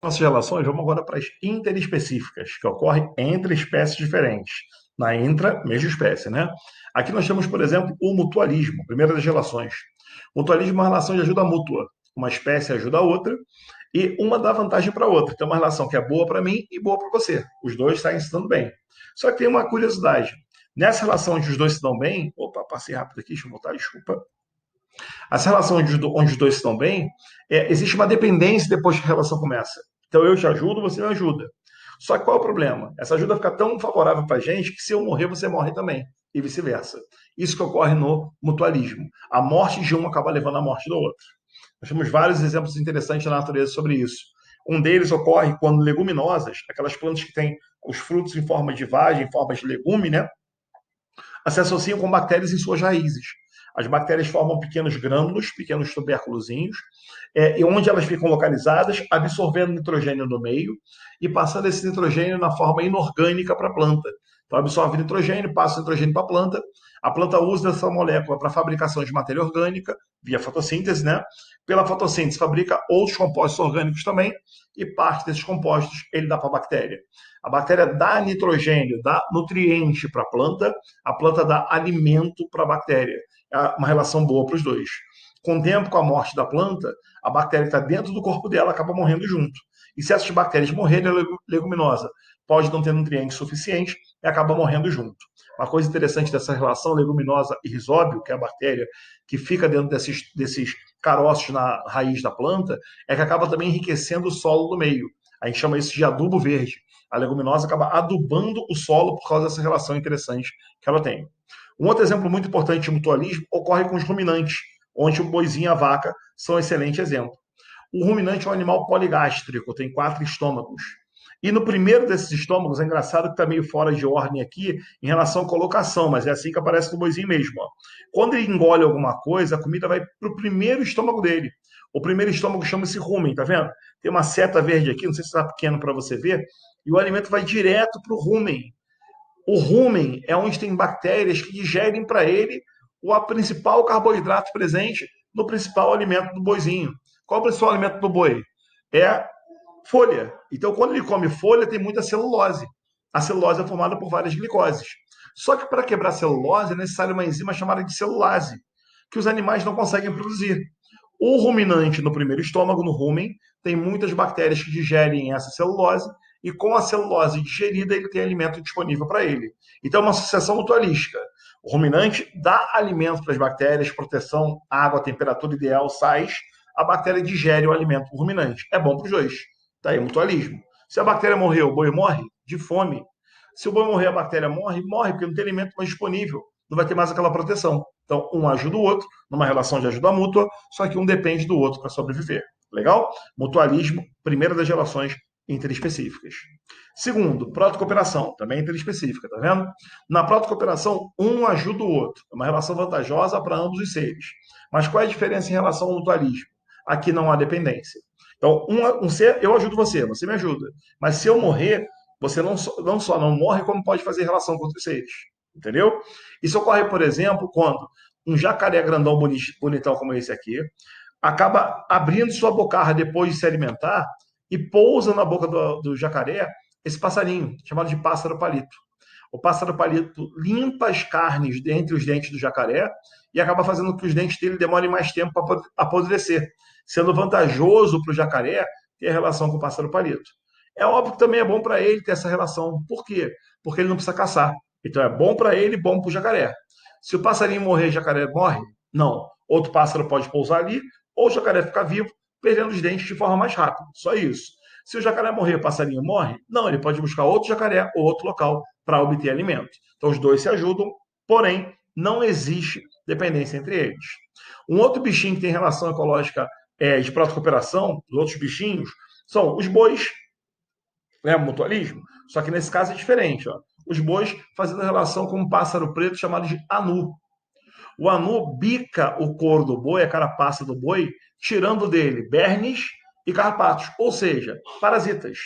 Nossas relações, vamos agora para as interespecíficas, que ocorrem entre espécies diferentes. Na intra, mesma espécie, né? Aqui nós temos, por exemplo, o mutualismo, primeira das relações. Mutualismo é uma relação de ajuda mútua. Uma espécie ajuda a outra e uma dá vantagem para a outra. Então, é uma relação que é boa para mim e boa para você. Os dois saem se dando bem. Só que tem uma curiosidade. Nessa relação onde os dois se dão bem, opa, passei rápido aqui, deixa eu voltar, desculpa. Essa relação onde os dois se dão bem, existe uma dependência depois que a relação começa. Então eu te ajudo, você me ajuda. Só que qual é o problema? Essa ajuda fica tão favorável para a gente que se eu morrer, você morre também. E vice-versa. Isso que ocorre no mutualismo. A morte de um acaba levando à morte do outro. Nós temos vários exemplos interessantes na natureza sobre isso. Um deles ocorre quando leguminosas, aquelas plantas que têm os frutos em forma de vagem, em forma de legume, né? Se associam com bactérias em suas raízes. As bactérias formam pequenos grânulos, pequenos tubérculozinhos, e onde elas ficam localizadas, absorvendo nitrogênio no meio e passando esse nitrogênio na forma inorgânica para a planta. Então, absorve nitrogênio, passa o nitrogênio para a planta. A planta usa essa molécula para a fabricação de matéria orgânica, via fotossíntese, né? Pela fotossíntese, fabrica outros compostos orgânicos também, e parte desses compostos ele dá para a bactéria. A bactéria dá nitrogênio, dá nutriente para a planta dá alimento para a bactéria. É uma relação boa para os dois. Com o tempo, com a morte da planta, a bactéria que está dentro do corpo dela acaba morrendo junto. E se essas bactérias morrerem, a leguminosa pode não ter nutrientes suficientes e acaba morrendo junto. Uma coisa interessante dessa relação leguminosa e risóbio, que é a bactéria que fica dentro desses caroços na raiz da planta, é que acaba também enriquecendo o solo do meio. A gente chama isso de adubo verde. A leguminosa acaba adubando o solo por causa dessa relação interessante que ela tem. Um outro exemplo muito importante de mutualismo ocorre com os ruminantes, onde o boizinho e a vaca são um excelente exemplo. O ruminante é um animal poligástrico, tem 4 estômagos. E no primeiro desses estômagos, é engraçado que está meio fora de ordem aqui em relação à colocação, mas é assim que aparece no boizinho mesmo. Ó. Quando ele engole alguma coisa, a comida vai para o primeiro estômago dele. O primeiro estômago chama-se rumen, tá vendo? Tem uma seta verde aqui, não sei se está pequeno para você ver, e o alimento vai direto para o rumen. O rumen é onde tem bactérias que digerem para ele o principal carboidrato presente no principal alimento do boizinho. Qual é o principal alimento do boi? É folha. Então, quando ele come folha, tem muita celulose. A celulose é formada por várias glicoses. Só que para quebrar a celulose é necessário uma enzima chamada de celulase, que os animais não conseguem produzir. O ruminante, no primeiro estômago, no rumen, tem muitas bactérias que digerem essa celulose e com a celulose digerida ele tem alimento disponível para ele. Então é uma associação mutualística. O ruminante dá alimento para as bactérias, proteção, água, temperatura ideal, sais. A bactéria digere o alimento do ruminante. É bom para os dois. Está aí, mutualismo. Se a bactéria morrer, o boi morre de fome. Se o boi morrer, a bactéria morre, morre porque não tem alimento mais disponível. Não vai ter mais aquela proteção. Então, um ajuda o outro, numa relação de ajuda mútua, só que um depende do outro para sobreviver. Legal? Mutualismo, primeira das relações interespecíficas. Segundo, protocooperação, também interespecífica, tá vendo? Na protocooperação, um ajuda o outro. É uma relação vantajosa para ambos os seres. Mas qual é a diferença em relação ao mutualismo? Aqui não há dependência. Então, um ser, eu ajudo você, você me ajuda. Mas se eu morrer, você não só não morre, como pode fazer relação com outros seres. Entendeu? Isso ocorre, por exemplo, quando um jacaré grandão bonitão como esse aqui acaba abrindo sua bocarra depois de se alimentar e pousa na boca do jacaré esse passarinho, chamado de pássaro palito. O pássaro palito limpa as carnes entre os dentes do jacaré e acaba fazendo com que os dentes dele demorem mais tempo para apodrecer, sendo vantajoso para o jacaré ter relação com o pássaro palito. É óbvio que também é bom para ele ter essa relação. Por quê? Porque ele não precisa caçar. Então é bom para ele e bom para o jacaré. Se o passarinho morrer e o jacaré morre, não. Outro pássaro pode pousar ali, ou o jacaré ficar vivo, perdendo os dentes de forma mais rápida. Só isso. Se o jacaré morrer e o passarinho morre, não, ele pode buscar outro jacaré ou outro local para obter alimento. Então os dois se ajudam, porém não existe dependência entre eles. Um outro bichinho que tem relação ecológica de protocooperação, os outros bichinhos, são os bois, né, mutualismo, só que nesse caso é diferente. Ó. Os bois fazendo relação com um pássaro preto chamado de anu. O anu bica o couro do boi, a carapaça do boi, tirando dele bernes e carrapatos, ou seja, parasitas.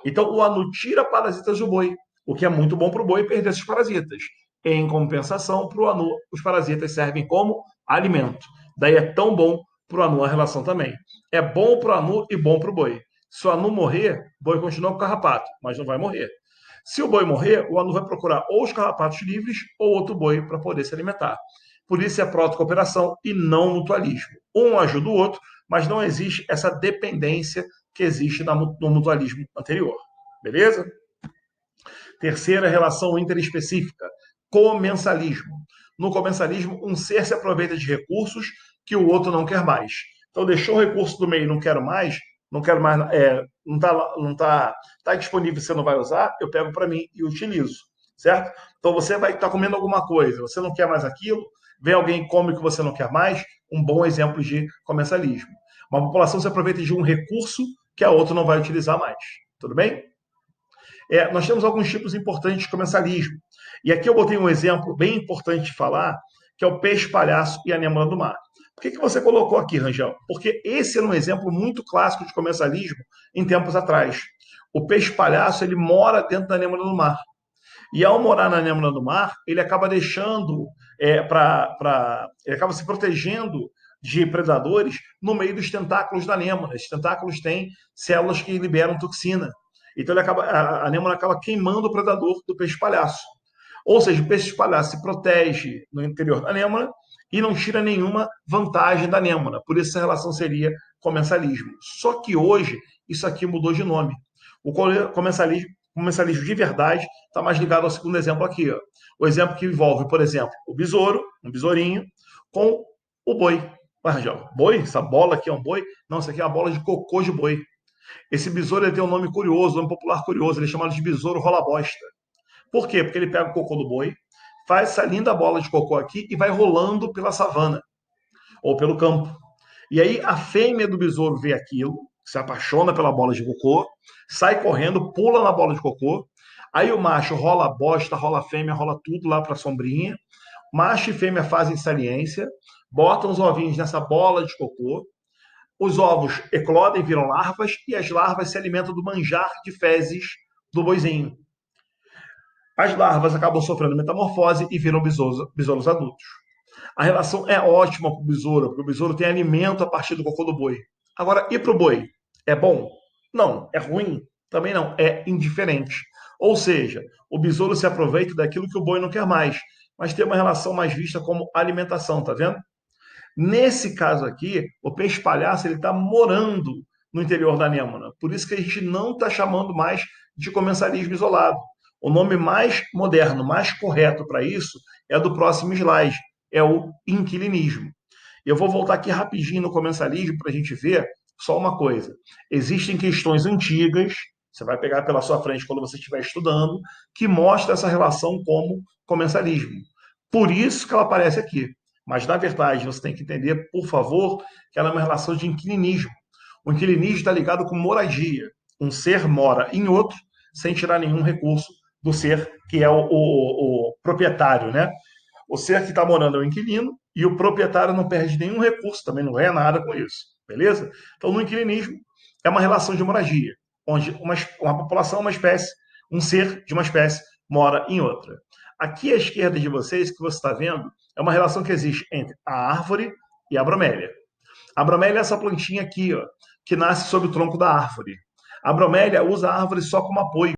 Então o anu tira parasitas do boi, o que é muito bom para o boi perder esses parasitas. Em compensação, para o anu, os parasitas servem como alimento. Daí é tão bom para o anu a relação também. É bom para o anu e bom para o boi. Se o anu morrer, o boi continua com o carrapato, mas não vai morrer. Se o boi morrer, o anu vai procurar ou os carrapatos livres ou outro boi para poder se alimentar. Por isso é protocooperação e não mutualismo. Um ajuda o outro, mas não existe essa dependência que existe no mutualismo anterior. Beleza? Terceira relação interespecífica, comensalismo. No comensalismo, um ser se aproveita de recursos que o outro não quer mais. Então, deixou o recurso do meio, não quero mais, tá disponível, você não vai usar, eu pego para mim e utilizo, certo? Então, você vai estar comendo alguma coisa, você não quer mais aquilo, vem alguém e come o que você não quer mais, um bom exemplo de comensalismo. Uma população se aproveita de um recurso que a outra não vai utilizar mais. Tudo bem? Nós temos alguns tipos importantes de comensalismo. E aqui eu botei um exemplo bem importante de falar, que é o peixe-palhaço e a anêmona do mar. Por que você colocou aqui, Rangel? Porque esse era um exemplo muito clássico de comensalismo em tempos atrás. O peixe-palhaço, ele mora dentro da anêmona do mar. E ao morar na anêmona do mar, ele acaba deixando ele acaba se protegendo de predadores no meio dos tentáculos da anêmona. Esses tentáculos têm células que liberam toxina. Então a anêmona acaba queimando o predador do peixe-palhaço. Ou seja, o peixe-palhaço se protege no interior da anêmona e não tira nenhuma vantagem da anêmona. Por isso, essa relação seria comensalismo. Só que hoje, isso aqui mudou de nome. O comensalismo de verdade está mais ligado ao segundo exemplo aqui. Ó. O exemplo que envolve, por exemplo, o besouro, um besourinho, com o boi. Rangel, boi? Essa bola aqui é um boi? Não, isso aqui é uma bola de cocô de boi. Esse besouro ele tem um nome curioso, um nome popular curioso, ele é chamado de besouro rola-bosta. Por quê? Porque ele pega o cocô do boi, faz essa linda bola de cocô aqui e vai rolando pela savana ou pelo campo. E aí a fêmea do besouro vê aquilo, se apaixona pela bola de cocô, sai correndo, pula na bola de cocô. Aí o macho rola a bosta, rola a fêmea, rola tudo lá para a sombrinha. Macho e fêmea fazem saliência, botam os ovinhos nessa bola de cocô. Os ovos eclodem, viram larvas, e as larvas se alimentam do manjar de fezes do boizinho. As larvas acabam sofrendo metamorfose e viram besouros adultos. A relação é ótima para o besouro, porque o besouro tem alimento a partir do cocô do boi. Agora, e para o boi? É bom? Não. É ruim? Também não. É indiferente. Ou seja, o besouro se aproveita daquilo que o boi não quer mais, mas tem uma relação mais vista como alimentação, tá vendo? Nesse caso aqui, o peixe-palhaço está morando no interior da anêmona. Por isso que a gente não está chamando mais de comensalismo isolado. O nome mais moderno, mais correto para isso é do próximo slide, é o inquilinismo. Eu vou voltar aqui rapidinho no comensalismo para a gente ver só uma coisa. Existem questões antigas, você vai pegar pela sua frente quando você estiver estudando, que mostra essa relação como comensalismo. Por isso que ela aparece aqui. Mas, na verdade, você tem que entender, por favor, que ela é uma relação de inquilinismo. O inquilinismo está ligado com moradia. Um ser mora em outro sem tirar nenhum recurso do ser que é o proprietário, né? O ser que está morando é o inquilino e o proprietário não perde nenhum recurso, também não ganha nada com isso, beleza? Então, no inquilinismo, é uma relação de moradia, onde uma população, uma espécie, um ser de uma espécie mora em outra. Aqui à esquerda de vocês, que você está vendo, é uma relação que existe entre a árvore e a bromélia. A bromélia é essa plantinha aqui, ó, que nasce sob o tronco da árvore. A bromélia usa a árvore só como apoio.